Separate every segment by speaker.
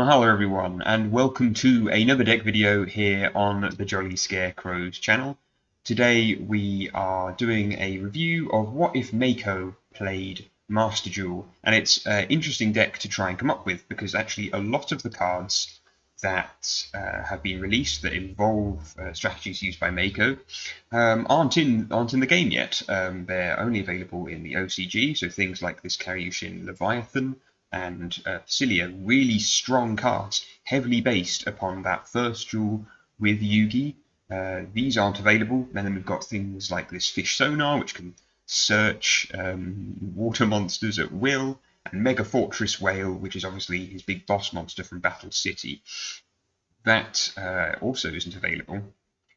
Speaker 1: Mahalo everyone, and welcome to another deck video here on the Jolly Scarecrows channel. Today we are doing a review of what if Mako played Master Duel, and it's an interesting deck to try and come up with because actually a lot of the cards that have been released that involve strategies used by Mako aren't in the game yet. They're only available in the OCG, so things like this Karyushin Leviathan and Cilia, really strong cards, heavily based upon that first duel with Yugi. These aren't available. And then we've got things like this Fish Sonar, which can search water monsters at will, and Mega Fortress Whale, which is obviously his big boss monster from Battle City. That also isn't available.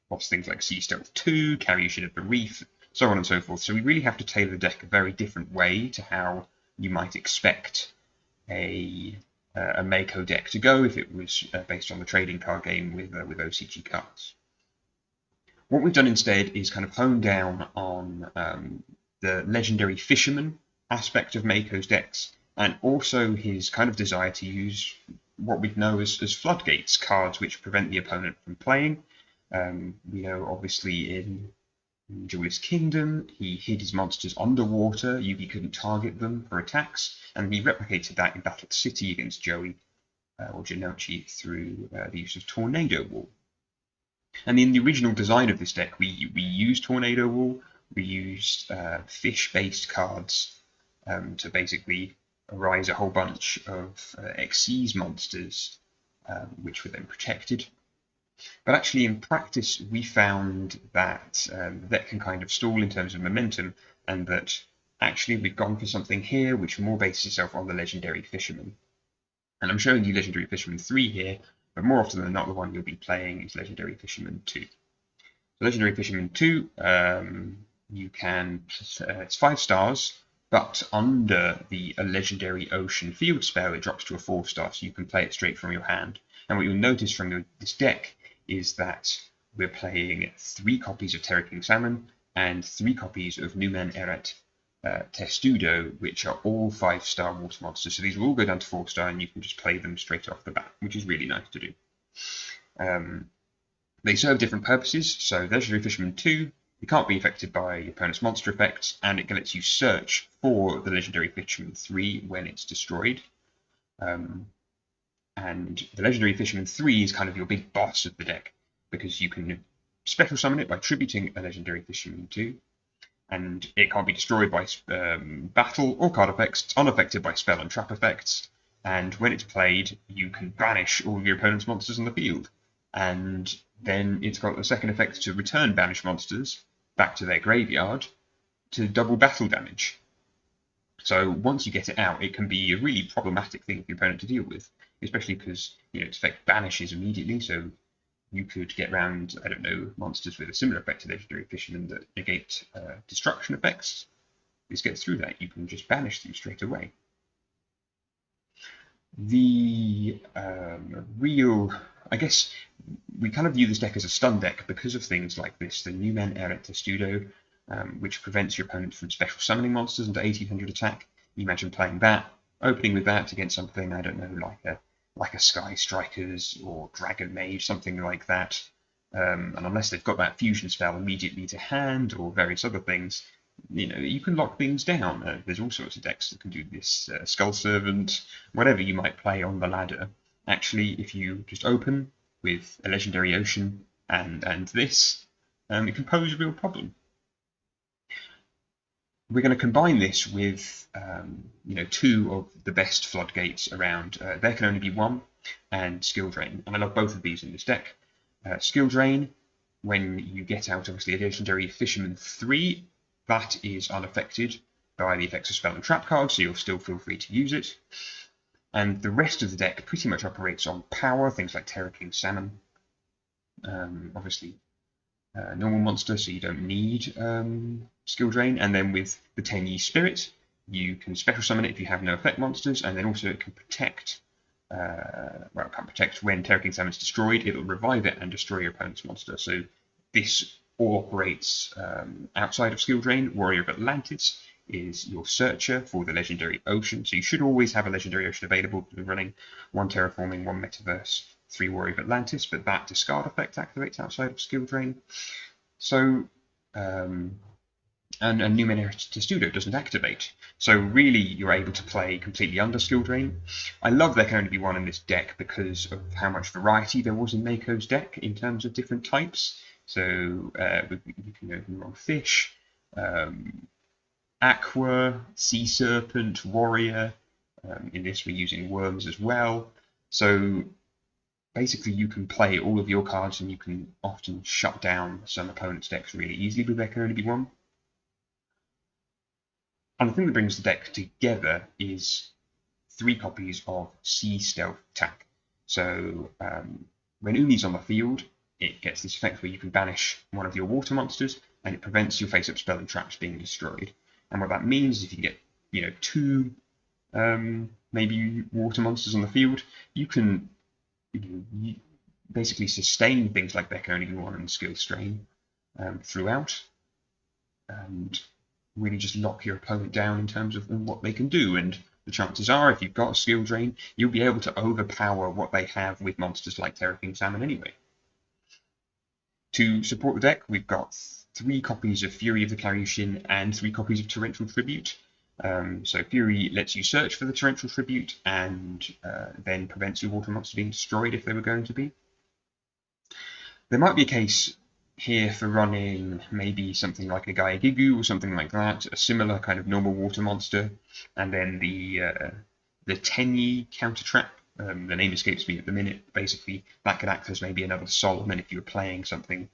Speaker 1: Lots of things like Sea Stealth 2, Karyushin of the Reef, so on and so forth. So we really have to tailor the deck a very different way to how you might expect a Mako deck to go if it was based on the trading card game with OCG cards. What we've done instead is kind of hone down on the legendary fisherman aspect of Mako's decks, and also his kind of desire to use what we know as floodgates, cards which prevent the opponent from playing. We know obviously in Duelist Kingdom, he hid his monsters underwater. Yugi couldn't target them for attacks, and he replicated that in Battle City against Joey or Jinochi through the use of Tornado Wall. And in the original design of this deck, we used Tornado Wall. We used fish-based cards to basically arise a whole bunch of Xyz monsters, which were then protected. But actually, in practice, we found that the deck can kind of stall in terms of momentum, and that actually we've gone for something here which more bases itself on the Legendary Fisherman. And I'm showing you Legendary Fisherman 3 here, but more often than not, the one you'll be playing is Legendary Fisherman 2. So Legendary Fisherman 2, you can, it's 5 stars, but under the Legendary Ocean Field spell, it drops to a 4-star, so you can play it straight from your hand. And what you'll notice from this deck is that we're playing 3 copies of Terra King Salmon and 3 copies of Numen Eret Testudo, which are all 5-star water monsters. So these will all go down to 4-star, and you can just play them straight off the bat, which is really nice to do. They serve different purposes. So Legendary Fisherman 2, it can't be affected by your opponent's monster effects, and it lets you search for the Legendary Fisherman 3 when it's destroyed. And the Legendary Fisherman 3 is kind of your big boss of the deck, because you can special summon it by tributing a Legendary Fisherman 2, and it can't be destroyed by battle or card effects. It's unaffected by spell and trap effects, and when it's played, you can banish all of your opponent's monsters on the field. And then it's got the second effect to return banished monsters back to their graveyard to double battle damage. So once you get it out, it can be a really problematic thing for your opponent to deal with, especially because its effect banishes immediately. So you could get around, I don't know, monsters with a similar effect to Legendary Fisherman that negate destruction effects. This gets through that. You can just banish them straight away. The I guess we kind of view this deck as a stun deck because of things like this, the Numen Eret Testudo, which prevents your opponent from special summoning monsters into 1800 attack. You imagine playing that, opening with that against something, I don't know, like a Sky Strikers or Dragon Mage, something like that. And unless they've got that fusion spell immediately to hand or various other things, you can lock things down. There's all sorts of decks that can do this. Skull Servant, whatever you might play on the ladder. Actually, if you just open with a Legendary Ocean and this, it can pose a real problem. We're going to combine this with 2 of the best floodgates around. There can only be 1, and Skill Drain. And I love both of these in this deck. Skill Drain, when you get out obviously a Legendary Fisherman 3, that is unaffected by the effects of spell and trap cards, so you'll still feel free to use it. And the rest of the deck pretty much operates on power, things like Terra King Salmon. Obviously, normal monster, so you don't need Skill Drain. And then with the Tenyi Spirit, you can special summon it if you have no effect monsters, and then also it can protect. It can't protect when Terra King Salmon is destroyed. It'll revive it and destroy your opponent's monster. So this all operates outside of Skill Drain. Warrior of Atlantis is your searcher for the legendary ocean. So you should always have a legendary ocean available. You're running 1 terraforming, 1 metaverse, 3 Warrior of Atlantis, but that discard effect activates outside of skill drain. So and Numenera Testudo doesn't activate. So really, you're able to play completely under skill drain. I love there can only be 1 in this deck because of how much variety there was in Mako's deck in terms of different types. So you can go from fish, aqua, sea serpent, warrior. In this, we're using worms as well. So basically, you can play all of your cards, and you can often shut down some opponents' decks really easily with there can only be 1. And the thing that brings the deck together is 3 copies of Sea Stealth Attack. So when Umi's on the field, it gets this effect where you can banish 1 of your water monsters, and it prevents your face-up spell and traps being destroyed. And what that means is if you get 2 maybe water monsters on the field, you can basically sustain things like there can only be 1 and skill strain throughout, and really just lock your opponent down in terms of what they can do. And the chances are, if you've got a skill drain, you'll be able to overpower what they have with monsters like Terraking Salmon anyway. To support the deck, we've got 3 copies of Fury of the Clariushin and 3 copies of Torrential Tribute. So Fury lets you search for the Torrential Tribute and then prevents your water monster being destroyed if they were going to be. There might be a case here for running maybe something like a Gaiagigu or something like that, a similar kind of normal water monster, and then the Tenyi counter trap. The name escapes me at the minute. Basically, that could act as maybe another Solomon if you were playing something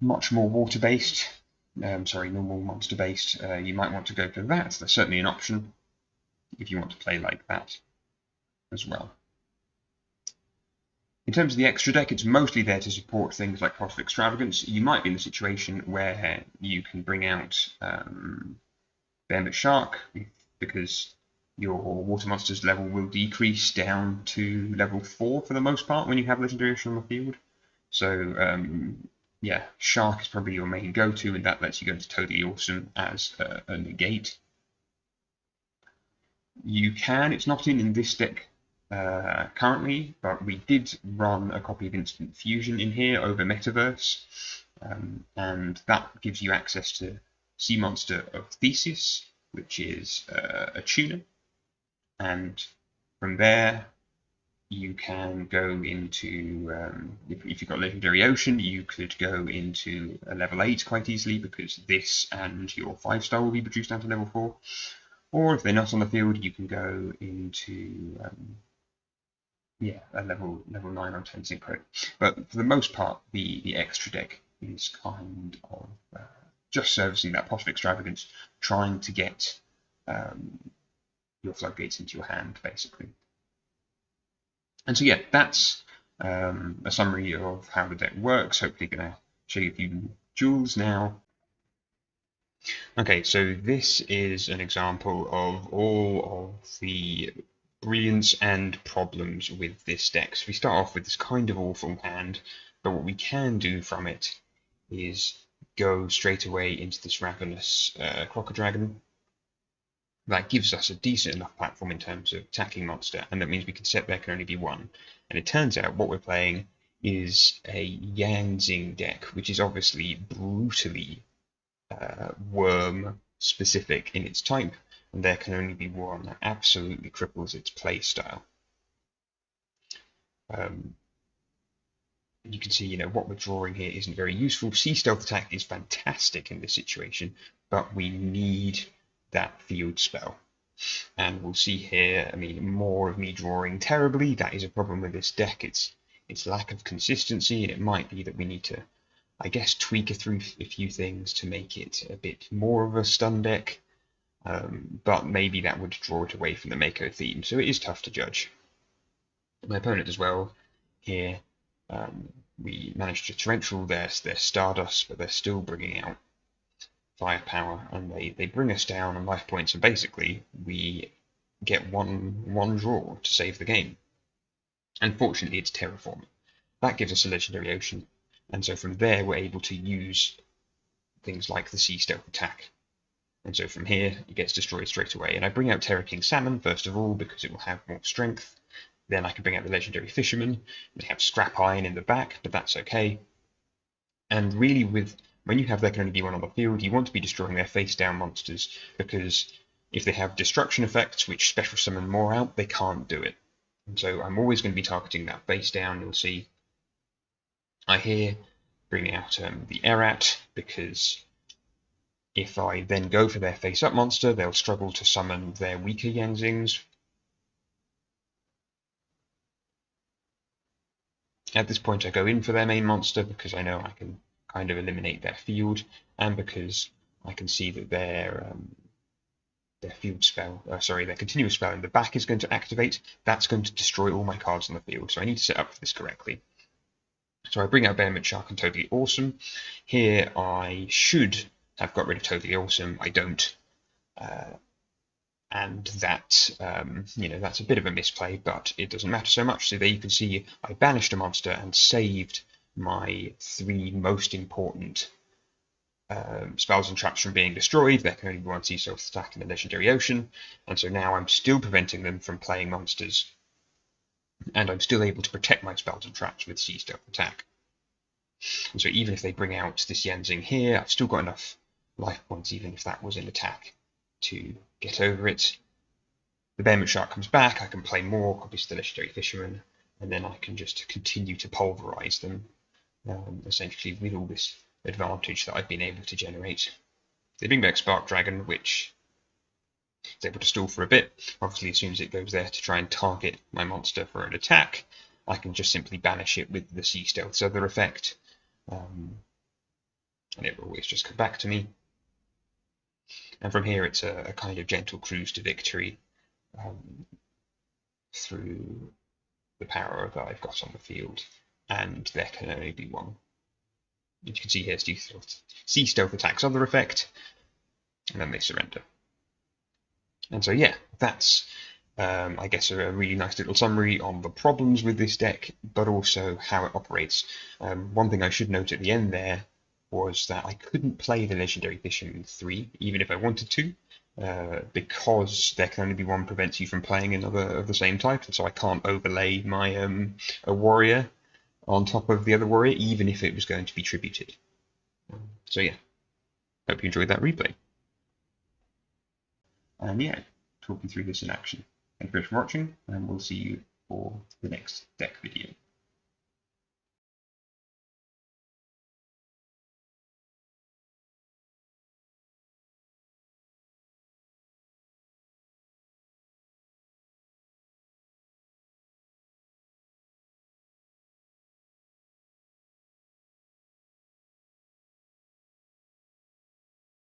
Speaker 1: much more water-based. Normal monster-based. You might want to go for that. That's certainly an option if you want to play like that as well. In terms of the extra deck, it's mostly there to support things like Pot of Extravagance. You might be in a situation where you can bring out Behemoth Shark, because your water monster's level will decrease down to level 4 for the most part when you have Legendary Ocean on the field. So yeah, Shark is probably your main go-to, and that lets you go into Totally Awesome as a negate. You can, it's not in this deck currently, but we did run a copy of Instant Fusion in here over Metaverse, and that gives you access to Sea Monster of Theseus, which is a tuner, and from there you can go into, if you've got Legendary Ocean, you could go into a level 8 quite easily, because this and your 5-star will be reduced down to level 4, or if they're not on the field, you can go into a level 9 or 10 synchro. But for the most part, the extra deck is kind of just servicing that Pot of Extravagance, trying to get your floodgates into your hand, basically. And so yeah, that's a summary of how the deck works. Hopefully going to show you a few duels now. Okay, so this is an example of all of the brilliance and problems with this deck. So we start off with this kind of awful hand, but what we can do from it is go straight away into this Ravenous Crocodile. That gives us a decent enough platform in terms of attacking monster, and that means we can set there can only be 1. And it turns out what we're playing is a Yanxing deck, which is obviously brutally worm specific in its type, and there can only be 1. That absolutely cripples its play style. You can see, what we're drawing here isn't very useful. Sea Stealth Attack is fantastic in this situation, but we need that field spell. And we'll see here, more of me drawing terribly. That is a problem with this deck. It's lack of consistency, and it might be that we need to, I guess, tweak a few things to make it a bit more of a stun deck. But maybe that would draw it away from the Mako theme, so it is tough to judge. My opponent as well here, we managed to torrential their Stardust, but they're still bringing out firepower, and they bring us down on life points, and basically we get one draw to save the game. Unfortunately, it's Terraform. That gives us a Legendary Ocean, and so from there we're able to use things like the Sea Stealth Attack And so from here, it gets destroyed straight away. And I bring out Terra King Salmon, first of all, because it will have more strength. Then I can bring out the Legendary Fisherman. They have Scrap Iron in the back, but that's okay. And really, when you have there can only be one on the field, you want to be destroying their face-down monsters, because if they have destruction effects, which special summon more out, they can't do it. And so I'm always going to be targeting that face-down. You'll see I here bring out the Erat, because if I then go for their face-up monster, they'll struggle to summon their weaker Yanzings. At this point I go in for their main monster because I know I can kind of eliminate their field, and because I can see that their field spell, their continuous spell in the back is going to activate. That's going to destroy all my cards on the field, so I need to set up for this correctly. So I bring out Behemoth Shark and Totally Awesome. Here I should have got rid of Totally Awesome. I don't. And that, that's a bit of a misplay, but it doesn't matter so much. So there you can see I banished a monster and saved my 3 most important spells and traps from being destroyed. There can only be one Sea Stealth attack in the Legendary Ocean, and so now I'm still preventing them from playing monsters, and I'm still able to protect my spells and traps with Sea Stealth attack. And so even if they bring out this Yanzing here, I've still got enough life points, even if that was an attack, to get over it. The Behemoth Shark comes back, I can play more copies of the Legendary Fisherman, and then I can just continue to pulverize them, essentially with all this advantage that I've been able to generate. They bring back Spark Dragon, which is able to stall for a bit. Obviously, as soon as it goes there to try and target my monster for an attack, I can just simply banish it with the Sea Stealth's other effect, and it will always just come back to me. And from here, it's a kind of gentle cruise to victory through the power that I've got on the field, and there can only be one. As you can see here, Sea Stealth attacks other effect, and then they surrender. And so yeah, that's I guess a really nice little summary on the problems with this deck, but also how it operates. One thing I should note at the end there was that I couldn't play the Legendary Fisherman 3, even if I wanted to, because there can only be one prevents you from playing another of the same type, and so I can't overlay my a warrior on top of the other warrior, even if it was going to be tributed. So yeah, hope you enjoyed that replay. And yeah, talk you through this in action. Thank you very much for watching, and we'll see you for the next deck video.